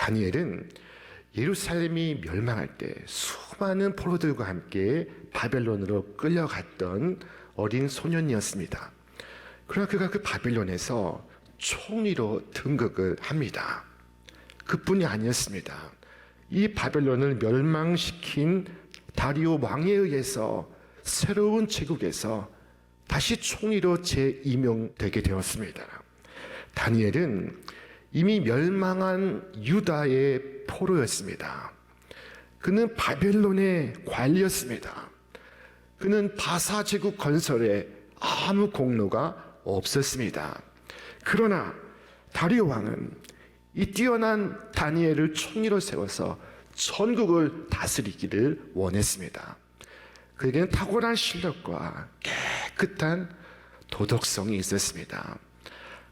다니엘은 예루살렘이 멸망할 때 수많은 포로들과 함께 바벨론으로 끌려갔던 어린 소년이었습니다. 그러나 그가 그 바벨론에서 총리로 등극을 합니다. 그뿐이 아니었습니다. 이 바벨론을 멸망시킨 다리오 왕에 의해서 새로운 제국에서 다시 총리로 재임명되게 되었습니다. 다니엘은 이미 멸망한 유다의 포로였습니다. 그는 바벨론의 관리였습니다. 그는 바사 제국 건설에 아무 공로가 없었습니다. 그러나 다리오 왕은 이 뛰어난 다니엘을 총리로 세워서 전국을 다스리기를 원했습니다. 그에게는 탁월한 실력과 깨끗한 도덕성이 있었습니다.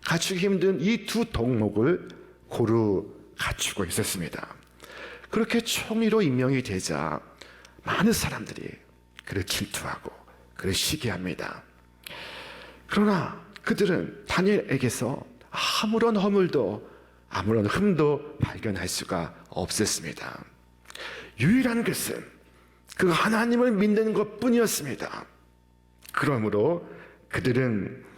갖추기 힘든 이 두 덕목을 고루 갖추고 있었습니다. 그렇게 총리로 임명이 되자 많은 사람들이 그를 질투하고 그를 시기합니다. 그러나 그들은 다니엘에게서 아무런 허물도 아무런 흠도 발견할 수가 없었습니다. 유일한 것은 그 하나님을 믿는 것뿐이었습니다. 그러므로 그들은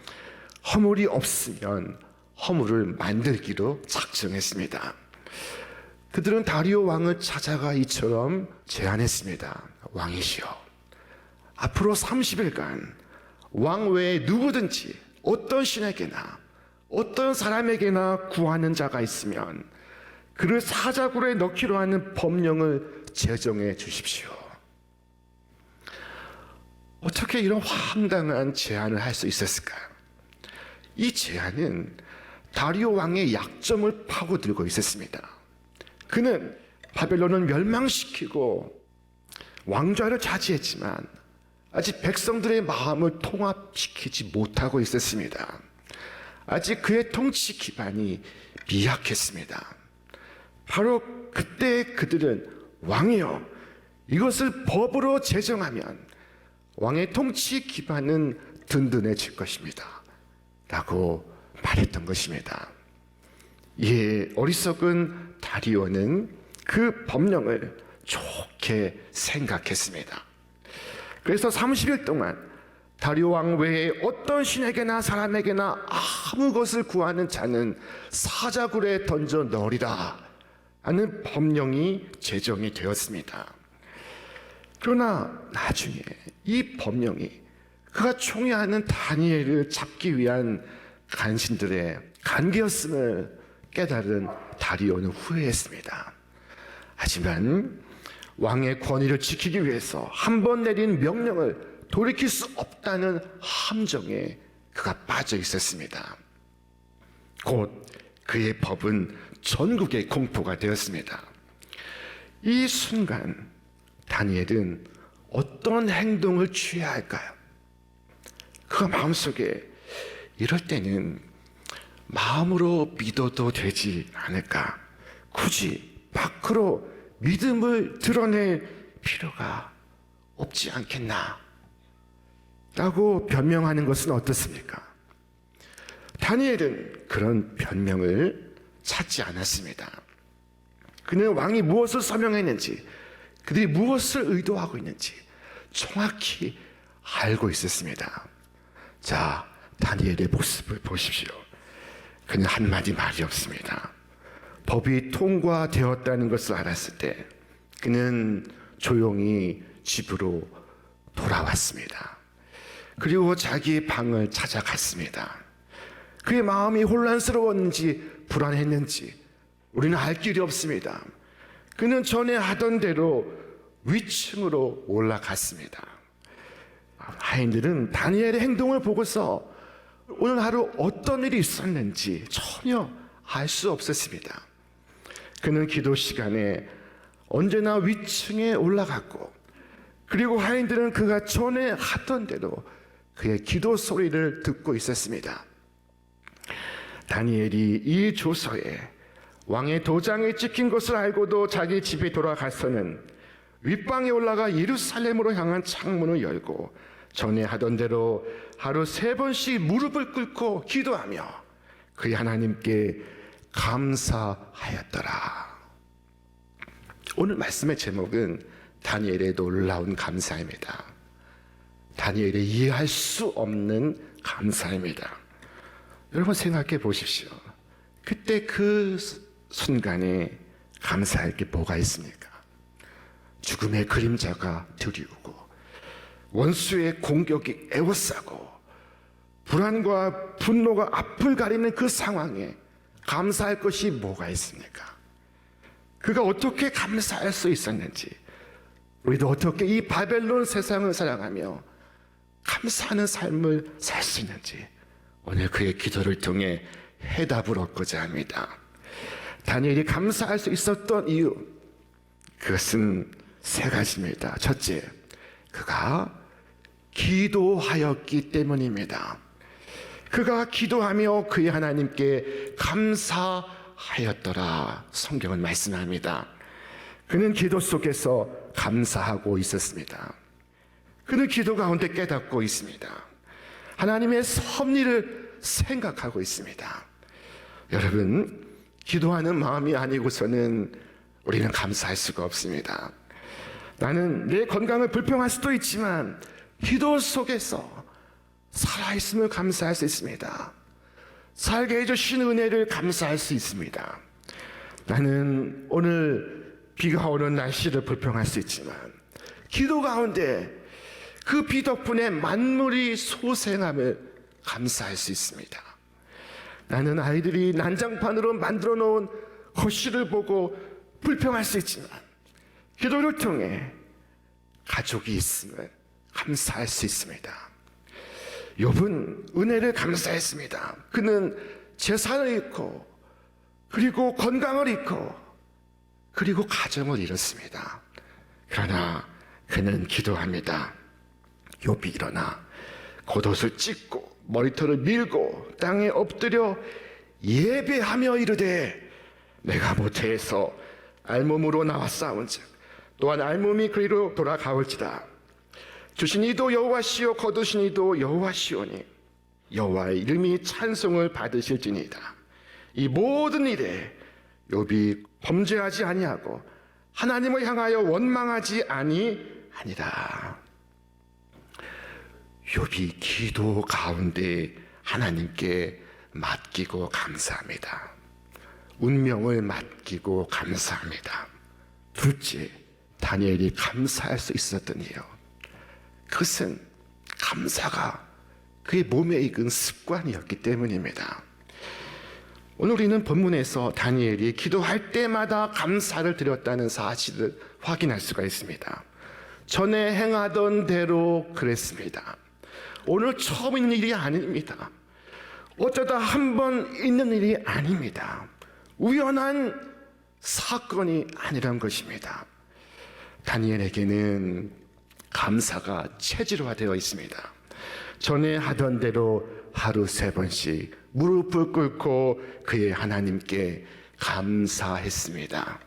허물이 없으면 허물을 만들기로 작정했습니다. 그들은 다리오 왕을 찾아가 이처럼 제안했습니다. 왕이시여, 앞으로 30일간 왕 외에 누구든지 어떤 신에게나 어떤 사람에게나 구하는 자가 있으면 그를 사자굴에 넣기로 하는 법령을 제정해 주십시오. 어떻게 이런 황당한 제안을 할 수 있었을까요? 이 제안은 다리오 왕의 약점을 파고들고 있었습니다. 그는 바벨론을 멸망시키고 왕좌를 차지했지만 아직 백성들의 마음을 통합시키지 못하고 있었습니다. 아직 그의 통치 기반이 미약했습니다. 바로 그때 그들은 왕이여, 이것을 법으로 제정하면 왕의 통치 기반은 든든해질 것입니다 라고 말했던 것입니다. 이 어리석은 다리오는 그 법령을 좋게 생각했습니다. 그래서 30일 동안 다리오 왕 외에 어떤 신에게나 사람에게나 아무 것을 구하는 자는 사자굴에 던져 넣으리라 하는 법령이 제정이 되었습니다. 그러나 나중에 이 법령이 그가 총애하는 다니엘을 잡기 위한 간신들의 간계였음을 깨달은 다리오는 후회했습니다. 하지만 왕의 권위를 지키기 위해서 한 번 내린 명령을 돌이킬 수 없다는 함정에 그가 빠져 있었습니다. 곧 그의 법은 전국에 공포가 되었습니다. 이 순간 다니엘은 어떤 행동을 취해야 할까요? 그 마음속에 이럴 때는 마음으로 믿어도 되지 않을까? 굳이 밖으로 믿음을 드러낼 필요가 없지 않겠나? 라고 변명하는 것은 어떻습니까? 다니엘은 그런 변명을 찾지 않았습니다. 그는 왕이 무엇을 서명했는지, 그들이 무엇을 의도하고 있는지 정확히 알고 있었습니다. 자, 다니엘의 모습을 보십시오. 그는 한마디 말이 없습니다. 법이 통과되었다는 것을 알았을 때 그는 조용히 집으로 돌아왔습니다. 그리고 자기 방을 찾아갔습니다. 그의 마음이 혼란스러웠는지 불안했는지 우리는 알 길이 없습니다. 그는 전에 하던 대로 위층으로 올라갔습니다. 하인들은 다니엘의 행동을 보고서 오늘 하루 어떤 일이 있었는지 전혀 알 수 없었습니다. 그는 기도 시간에 언제나 위층에 올라갔고, 그리고 하인들은 그가 전에 하던 대로 그의 기도 소리를 듣고 있었습니다. 다니엘이 이 조서에 왕의 도장이 찍힌 것을 알고도 자기 집에 돌아가서는 윗방에 올라가 예루살렘으로 향한 창문을 열고 전에 하던 대로 하루 3번씩 무릎을 꿇고 기도하며 그의 하나님께 감사하였더라. 오늘 말씀의 제목은 다니엘의 놀라운 감사입니다. 다니엘이 이해할 수 없는 감사입니다. 여러분 생각해 보십시오. 그때 그 순간에 감사할 게 뭐가 있습니까? 죽음의 그림자가 드리우고 원수의 공격이 에워싸고 불안과 분노가 앞을 가리는 그 상황에 감사할 것이 뭐가 있습니까? 그가 어떻게 감사할 수 있었는지, 우리도 어떻게 이 바벨론 세상을 살아가며 감사하는 삶을 살 수 있는지 오늘 그의 기도를 통해 해답을 얻고자 합니다. 다니엘이 감사할 수 있었던 이유, 그것은 세 가지입니다. 첫째, 그가 기도하였기 때문입니다. 그가 기도하며 그의 하나님께 감사하였더라. 성경은 말씀합니다. 그는 기도 속에서 감사하고 있었습니다. 그는 기도 가운데 깨닫고 있습니다. 하나님의 섭리를 생각하고 있습니다. 여러분, 기도하는 마음이 아니고서는 우리는 감사할 수가 없습니다. 나는 내 건강을 불평할 수도 있지만 기도 속에서 살아있음을 감사할 수 있습니다. 살게 해주신 은혜를 감사할 수 있습니다. 나는 오늘 비가 오는 날씨를 불평할 수 있지만 기도 가운데 그 비 덕분에 만물이 소생함을 감사할 수 있습니다. 나는 아이들이 난장판으로 만들어 놓은 거실을 보고 불평할 수 있지만 기도를 통해 가족이 있음을 감사할 수 있습니다. 욥은 은혜를 감사했습니다. 그는 재산을 잃고 그리고 건강을 잃고 그리고 가정을 잃었습니다. 그러나 그는 기도합니다. 욥이 일어나 겉옷을 찢고 머리털을 밀고 땅에 엎드려 예배하며 이르되 내가 모태에서 알몸으로 나왔사온즉 또한 알몸이 그리로 돌아가올지다. 주신 이도 여호와시요 거두신 이도 여호와시오니 여호와의 이름이 찬송을 받으실지니이다. 이 모든 일에 욥이 범죄하지 아니하고 하나님을 향하여 원망하지 아니하니라. 욥이 기도 가운데 하나님께 맡기고 감사합니다. 운명을 맡기고 감사합니다. 둘째, 다니엘이 감사할 수 있었던 이유, 그것은 감사가 그의 몸에 익은 습관이었기 때문입니다. 오늘 우리는 본문에서 다니엘이 기도할 때마다 감사를 드렸다는 사실을 확인할 수가 있습니다. 전에 행하던 대로 그랬습니다. 오늘 처음 있는 일이 아닙니다. 어쩌다 한 번 있는 일이 아닙니다. 우연한 사건이 아니란 것입니다. 다니엘에게는 감사가 체질화되어 있습니다. 전에 하던 대로 하루 3번씩 무릎을 꿇고 그의 하나님께 감사했습니다.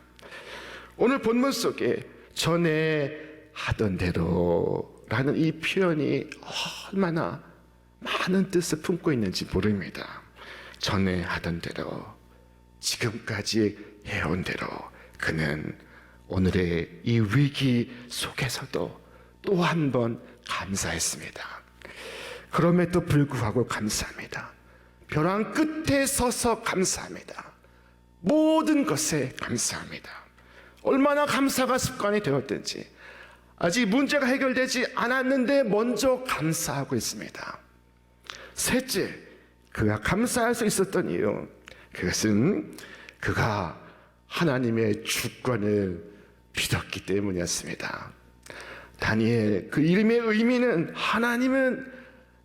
오늘 본문 속에 전에 하던 대로라는 이 표현이 얼마나 많은 뜻을 품고 있는지 모릅니다. 전에 하던 대로, 지금까지 해온 대로 그는 오늘의 이 위기 속에서도 또 한 번 감사했습니다. 그럼에도 불구하고 감사합니다. 벼랑 끝에 서서 감사합니다. 모든 것에 감사합니다. 얼마나 감사가 습관이 되었든지 아직 문제가 해결되지 않았는데 먼저 감사하고 있습니다. 셋째, 그가 감사할 수 있었던 이유, 그것은 그가 하나님의 주권을 믿었기 때문이었습니다. 다니엘, 그 이름의 의미는 하나님은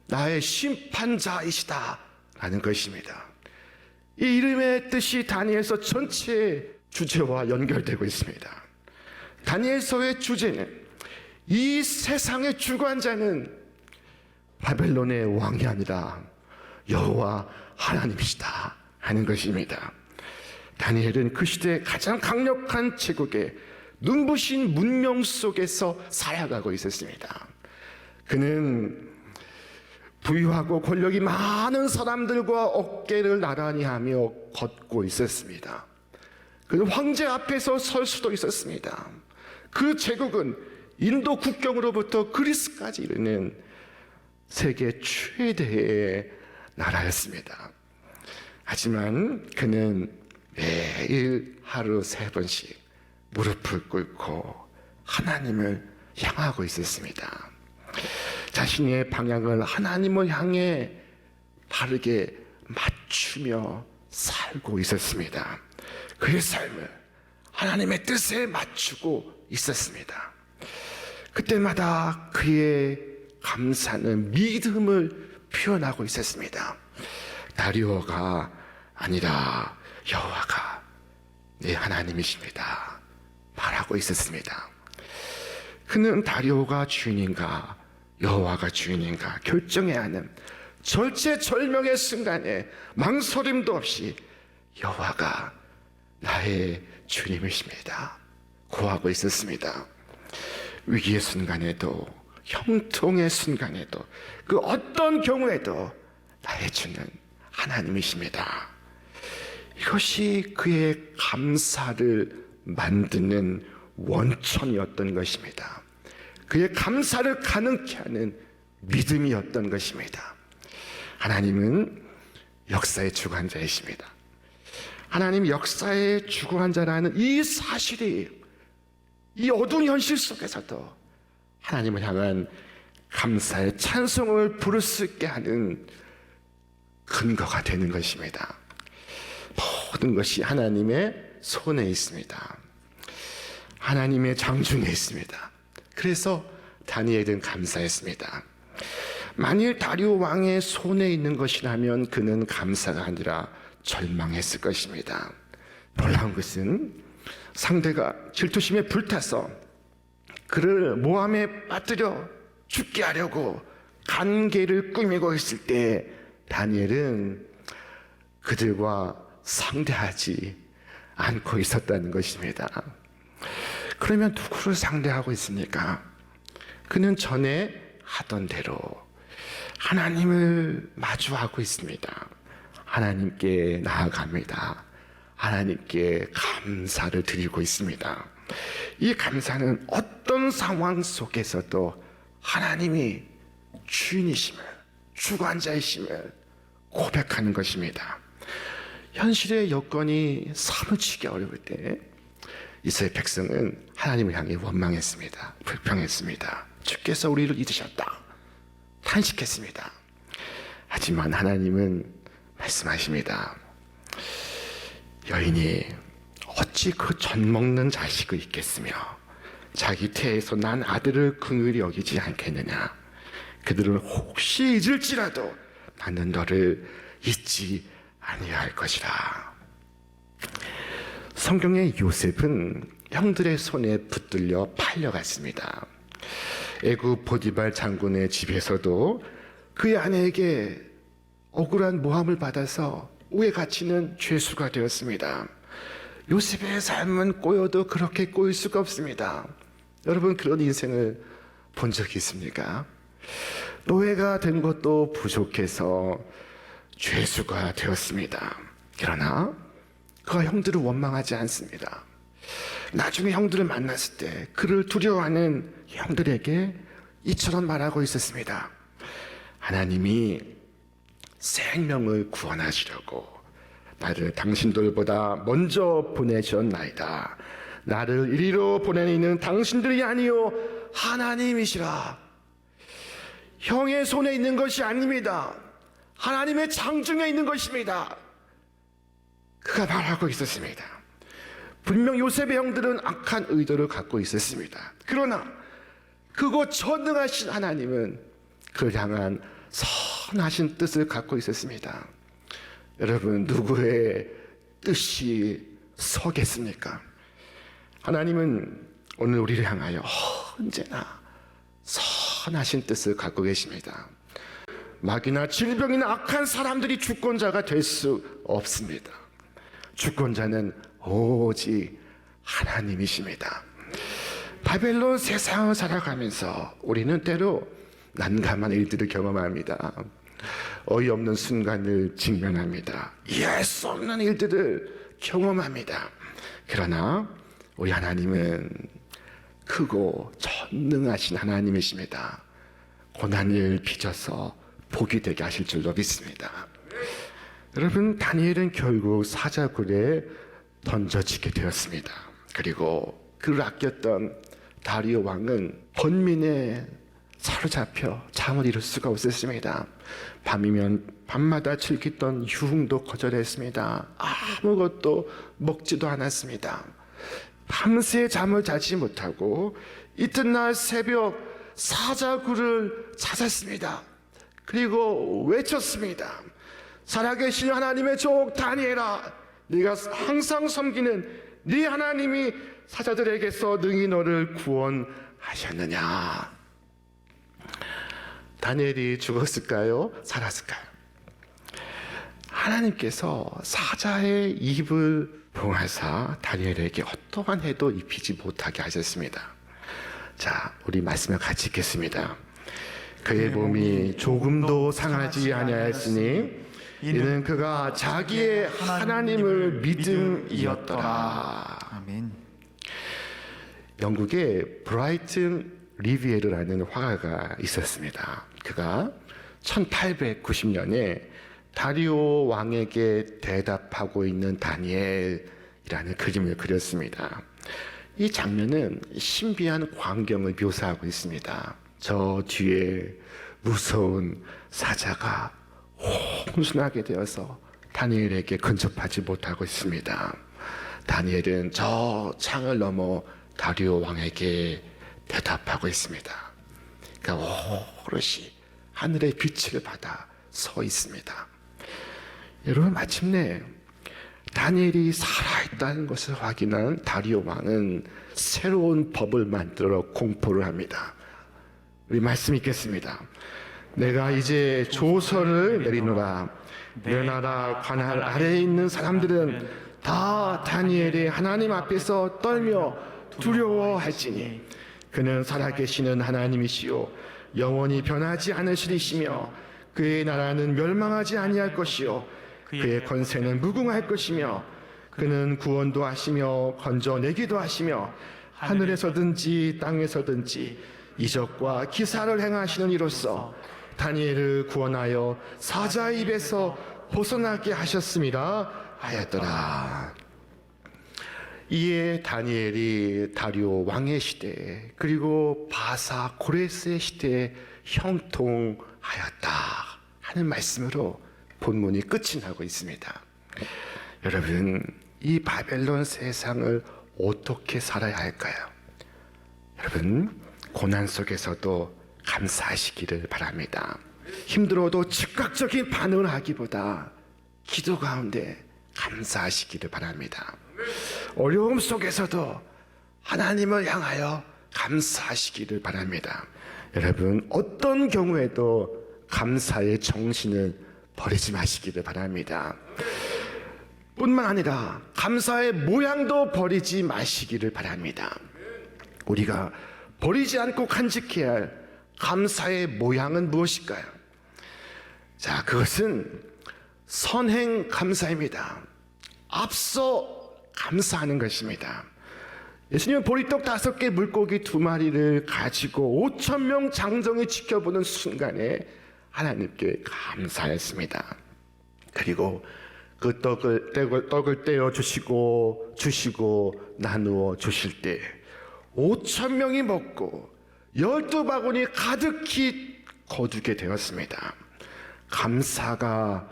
나의 심판자이시다 라는 것입니다. 이 이름의 뜻이 다니엘서 전체의 주제와 연결되고 있습니다. 다니엘서의 주제는 이 세상의 주관자는 바벨론의 왕이 아니라 여호와 하나님이시다 하는 것입니다. 다니엘은 그 시대의 가장 강력한 제국의 눈부신 문명 속에서 살아가고 있었습니다. 그는 부유하고 권력이 많은 사람들과 어깨를 나란히 하며 걷고 있었습니다. 그는 황제 앞에서 설 수도 있었습니다. 그 제국은 인도 국경으로부터 그리스까지 이르는 세계 최대의 나라였습니다. 하지만 그는 매일 하루 3번씩 무릎을 꿇고 하나님을 향하고 있었습니다. 자신의 방향을 하나님을 향해 바르게 맞추며 살고 있었습니다. 그의 삶을 하나님의 뜻에 맞추고 있었습니다. 그때마다 그의 감사는 믿음을 표현하고 있었습니다. 다리오가 아니라 여호와가 내 하나님이십니다 말하고 있었습니다. 그는 다리오가 주인인가 여호와가 주인인가 결정해야 하는 절체절명의 순간에 망설임도 없이 여호와가 나의 주님이십니다 고하고 있었습니다. 위기의 순간에도 형통의 순간에도 그 어떤 경우에도 나의 주는 하나님이십니다. 이것이 그의 감사를 만드는 원천이었던 것입니다. 그의 감사를 가능케 하는 믿음이었던 것입니다. 하나님은 역사의 주관자이십니다. 하나님 역사의 주관자라는 이 사실이 이 어두운 현실 속에서도 하나님을 향한 감사의 찬송을 부를 수 있게 하는 근거가 되는 것입니다. 모든 것이 하나님의 손에 있습니다. 하나님의 장중에 있습니다. 그래서 다니엘은 감사했습니다. 만일 다리오 왕의 손에 있는 것이라면 그는 감사가 아니라 절망했을 것입니다. 놀라운 것은 상대가 질투심에 불타서 그를 모함에 빠뜨려 죽게 하려고 간계를 꾸미고 있을 때 다니엘은 그들과 상대하지 않고 있었다는 것입니다. 그러면 누구를 상대하고 있습니까? 그는 전에 하던 대로 하나님을 마주하고 있습니다. 하나님께 나아갑니다. 하나님께 감사를 드리고 있습니다. 이 감사는 어떤 상황 속에서도 하나님이 주인이심을, 주관자이심을 고백하는 것입니다. 현실의 여건이 사무치게 어려울 때 이스라엘 백성은 하나님을 향해 원망했습니다. 불평했습니다. 주께서 우리를 잊으셨다. 탄식했습니다. 하지만 하나님은 말씀하십니다. 여인이 어찌 그 젖 먹는 자식을 잊겠으며 자기 태에서 난 아들을 긍휼히 여기지 않겠느냐. 그들을 혹시 잊을지라도 나는 너를 잊지 아니할 것이라. 성경의 요셉은 형들의 손에 붙들려 팔려갔습니다. 애굽 보디발 장군의 집에서도 그의 아내에게 억울한 모함을 받아서 오해 갇히는 죄수가 되었습니다. 요셉의 삶은 꼬여도 그렇게 꼬일 수가 없습니다. 여러분 그런 인생을 본 적이 있습니까? 노예가 된 것도 부족해서 죄수가 되었습니다. 그러나 그가 형들을 원망하지 않습니다. 나중에 형들을 만났을 때 그를 두려워하는 형들에게 이처럼 말하고 있었습니다. 하나님이 생명을 구원하시려고 나를 당신들보다 먼저 보내셨나이다. 나를 이리로 보내는 당신들이 아니요 하나님이시라. 형의 손에 있는 것이 아닙니다. 하나님의 장중에 있는 것입니다. 그가 말하고 있었습니다. 분명 요셉의 형들은 악한 의도를 갖고 있었습니다. 그러나 그곳 전능하신 하나님은 그를 향한 선하신 뜻을 갖고 있었습니다. 여러분 누구의 뜻이 서겠습니까? 하나님은 오늘 우리를 향하여 언제나 선하신 뜻을 갖고 계십니다. 마귀나 질병이나 악한 사람들이 주권자가 될 수 없습니다. 주권자는 오직 하나님이십니다. 바벨론 세상을 살아가면서 우리는 때로 난감한 일들을 경험합니다. 어이없는 순간을 직면합니다. 이해할 수 없는 일들을 경험합니다. 그러나 우리 하나님은 크고 전능하신 하나님이십니다. 고난을 빚어서 복이 되게 하실 줄로 믿습니다. 여러분, 다니엘은 결국 사자굴에 던져지게 되었습니다. 그리고 그를 아꼈던 다리오 왕은 번민에 사로잡혀 잠을 이룰 수가 없었습니다. 밤이면 밤마다 즐기던 유흥도 거절했습니다. 아무것도 먹지도 않았습니다. 밤새 잠을 자지 못하고 이튿날 새벽 사자굴을 찾았습니다. 그리고 외쳤습니다. 살아계신 하나님의 종 다니엘아, 네가 항상 섬기는 네 하나님이 사자들에게서 능히 너를 구원하셨느냐. 다니엘이 죽었을까요? 살았을까요? 하나님께서 사자의 입을 봉하사 다니엘에게 어떠한 해도 입히지 못하게 하셨습니다. 자, 우리 말씀을 같이 읽겠습니다. 그의 몸이 조금도 상하지 아니하였으니 이는 그가 자기의 하나님을 믿음이었더라. 아멘. 영국의 브라이튼 리비에르라는 화가가 있었습니다. 그가 1890년에 다리오 왕에게 대답하고 있는 다니엘이라는 그림을 그렸습니다. 이 장면은 신비한 광경을 묘사하고 있습니다. 저 뒤에 무서운 사자가 혼순하게 되어서 다니엘에게 근접하지 못하고 있습니다. 다니엘은 저 창을 넘어 다리오 왕에게 대답하고 있습니다. 그러니까 오롯이 하늘의 빛을 받아 서 있습니다. 여러분, 마침내 다니엘이 살아있다는 것을 확인한 다리오 왕은 새로운 법을 만들어 공포를 합니다. 우리 말씀 읽겠습니다. 내가 이제 조서를 내리노라. 내 나라 관할 아래에 있는 사람들은 다 다니엘의 하나님 앞에서 떨며 두려워할지니 그는 살아계시는 하나님이시요 영원히 변하지 않으시리시며 그의 나라는 멸망하지 아니할 것이요 그의 권세는 무궁할 것이며 그는 구원도 하시며 건져내기도 하시며 하늘에서든지 땅에서든지 이적과 기사를 행하시는 이로써 다니엘을 구원하여 사자의 입에서 벗어나게 하셨습니다 하였더라. 이에 다니엘이 다리오 왕의 시대 그리고 바사 고레스의 시대에 형통하였다 하는 말씀으로 본문이 끝이 나고 있습니다. 여러분, 이 바벨론 세상을 어떻게 살아야 할까요? 여러분, 고난 속에서도 감사하시기를 바랍니다. 힘들어도 즉각적인 반응을 하기보다 기도 가운데 감사하시기를 바랍니다. 어려움 속에서도 하나님을 향하여 감사하시기를 바랍니다. 여러분, 어떤 경우에도 감사의 정신을 버리지 마시기를 바랍니다. 뿐만 아니라 감사의 모양도 버리지 마시기를 바랍니다. 우리가 버리지 않고 간직해야 할 감사의 모양은 무엇일까요? 자, 그것은 선행 감사입니다. 앞서 감사하는 것입니다. 예수님은 보리떡 5개 물고기 2마리를 가지고 5,000명 장정이 지켜보는 순간에 하나님께 감사했습니다. 그리고 그 떡을 떼어 주시고 나누어 주실 때 5,000명이 먹고 12바구니 가득히 거두게 되었습니다. 감사가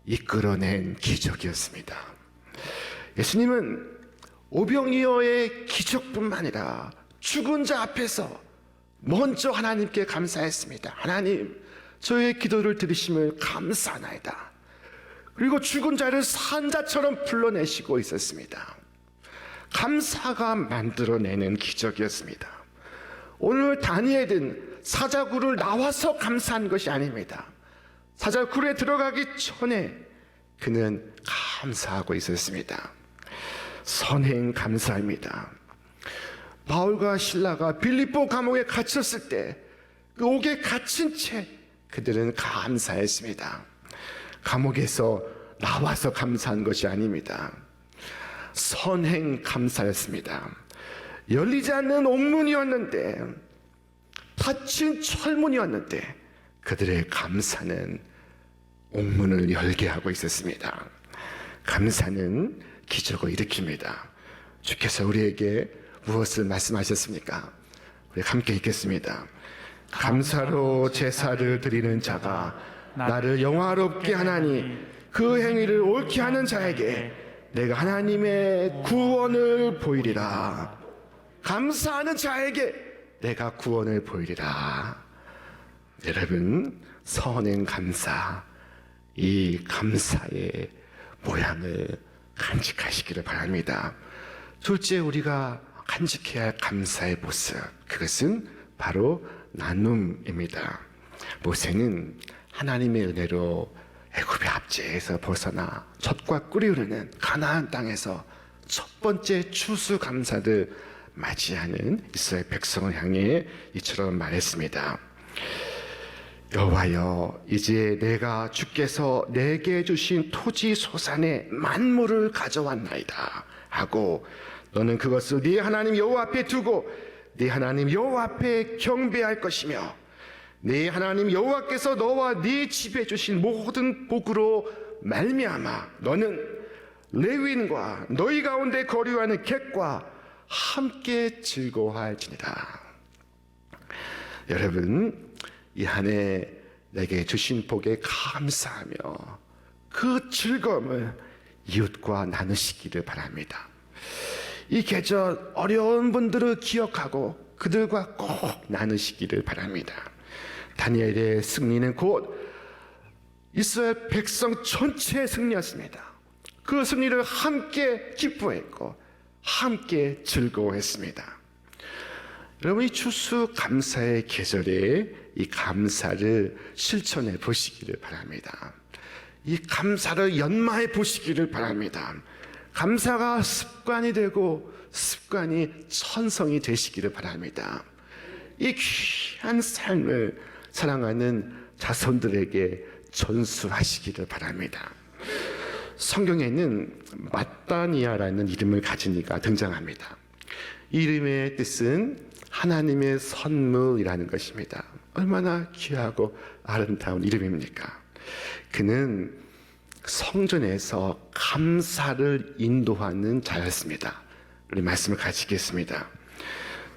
이끌어낸 기적이었습니다. 예수님은 오병이어의 기적뿐만 아니라 죽은 자 앞에서 먼저 하나님께 감사했습니다. 하나님, 저의 기도를 들으심을 감사하나이다. 그리고 죽은 자를 산 자처럼 불러내시고 있었습니다. 감사가 만들어내는 기적이었습니다. 오늘 다니엘은 사자굴을 나와서 감사한 것이 아닙니다. 사자굴에 들어가기 전에 그는 감사하고 있었습니다. 선행 감사입니다. 바울과 실라가 빌립보 감옥에 갇혔을 때 그 옥에 갇힌 채 그들은 감사했습니다. 감옥에서 나와서 감사한 것이 아닙니다. 선행 감사였습니다. 열리지 않는 옥문이었는데, 닫힌 철문이었는데 그들의 감사는 옥문을 열게 하고 있었습니다. 감사는 기적을 일으킵니다. 주께서 우리에게 무엇을 말씀하셨습니까? 우리 함께 읽겠습니다. 감사로 제사를 드리는 자가 나를 영화롭게 하나니 그 행위를 옳게 하는 자에게 내가 하나님의 구원을 보이리라. 감사하는 자에게 내가 구원을 보이리라. 여러분, 선행 감사, 이 감사의 모양을 간직하시기를 바랍니다. 둘째, 우리가 간직해야 할 감사의 모습, 그것은 바로 나눔입니다. 모세는 하나님의 은혜로 애굽의 압제에서 벗어나 젖과 꿀이 흐르는 가나안 땅에서 첫 번째 추수감사를 맞이하는 이스라엘 백성을 향해 이처럼 말했습니다. 여호와여, 이제 내가 주께서 내게 주신 토지 소산의 만물을 가져왔나이다 하고 너는 그것을 네 하나님 여호와 앞에 두고 네 하나님 여호와 앞에 경배할 것이며 네 하나님 여호와께서 너와 네 집에 주신 모든 복으로 말미암아 너는 레위인과 너희 가운데 거류하는 객과 함께 즐거워할지니라. 여러분, 이 한 해 내게 주신 복에 감사하며 그 즐거움을 이웃과 나누시기를 바랍니다. 이 계절 어려운 분들을 기억하고 그들과 꼭 나누시기를 바랍니다. 다니엘의 승리는 곧 이스라엘 백성 전체의 승리였습니다. 그 승리를 함께 기뻐했고 함께 즐거워했습니다. 여러분, 이 추수감사의 계절에 이 감사를 실천해 보시기를 바랍니다. 이 감사를 연마해 보시기를 바랍니다. 감사가 습관이 되고 습관이 천성이 되시기를 바랍니다. 이 귀한 삶을 사랑하는 자손들에게 전수하시기를 바랍니다. 성경에는 마따니아라는 이름을 가진 이가 등장합니다. 이 이름의 뜻은 하나님의 선물이라는 것입니다. 얼마나 귀하고 아름다운 이름입니까? 그는 성전에서 감사를 인도하는 자였습니다. 우리 말씀을 가지겠습니다.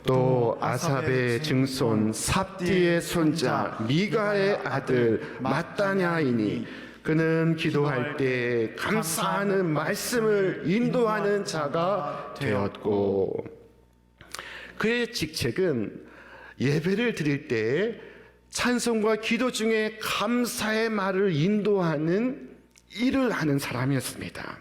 또 아삽의 증손 삽디의 손자 미가의 아들 마따냐이니 그는 기도할 때 감사하는 말씀을 인도하는 자가 되었고, 그의 직책은 예배를 드릴 때 찬송과 기도 중에 감사의 말을 인도하는 일을 하는 사람이었습니다.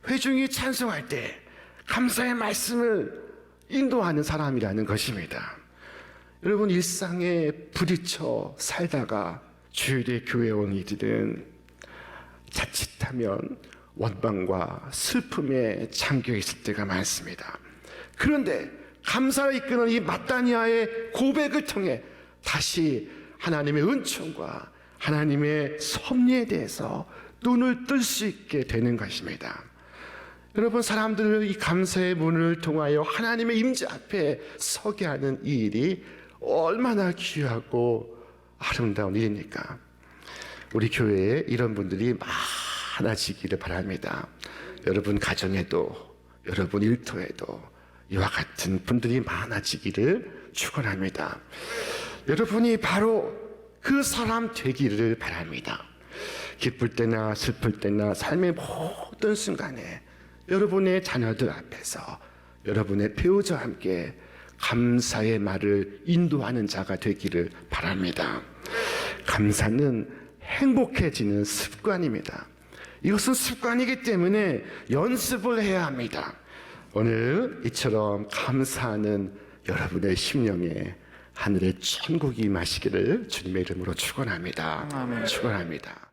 회중이 찬송할 때 감사의 말씀을 인도하는 사람이라는 것입니다. 여러분, 일상에 부딪혀 살다가 주일에 교회 온 이들은 자칫하면 원망과 슬픔에 잠겨 있을 때가 많습니다. 그런데 감사를 이끄는 이 마따니아의 고백을 통해 다시 하나님의 은총과 하나님의 섭리에 대해서 눈을 뜰 수 있게 되는 것입니다. 여러분, 사람들을 이 감사의 문을 통하여 하나님의 임재 앞에 서게 하는 이 일이 얼마나 귀하고 아름다운 일입니까? 우리 교회에 이런 분들이 많아지기를 바랍니다. 여러분 가정에도 여러분 일터에도 이와 같은 분들이 많아지기를 축원합니다. 여러분이 바로 그 사람 되기를 바랍니다. 기쁠 때나 슬플 때나 삶의 모든 순간에 여러분의 자녀들 앞에서 여러분의 배우자와 함께 감사의 말을 인도하는 자가 되기를 바랍니다. 감사는 행복해지는 습관입니다. 이것은 습관이기 때문에 연습을 해야 합니다. 오늘 이처럼 감사하는 여러분의 심령에 하늘의 천국이 임하시기를 주님의 이름으로 축원합니다. 축원합니다.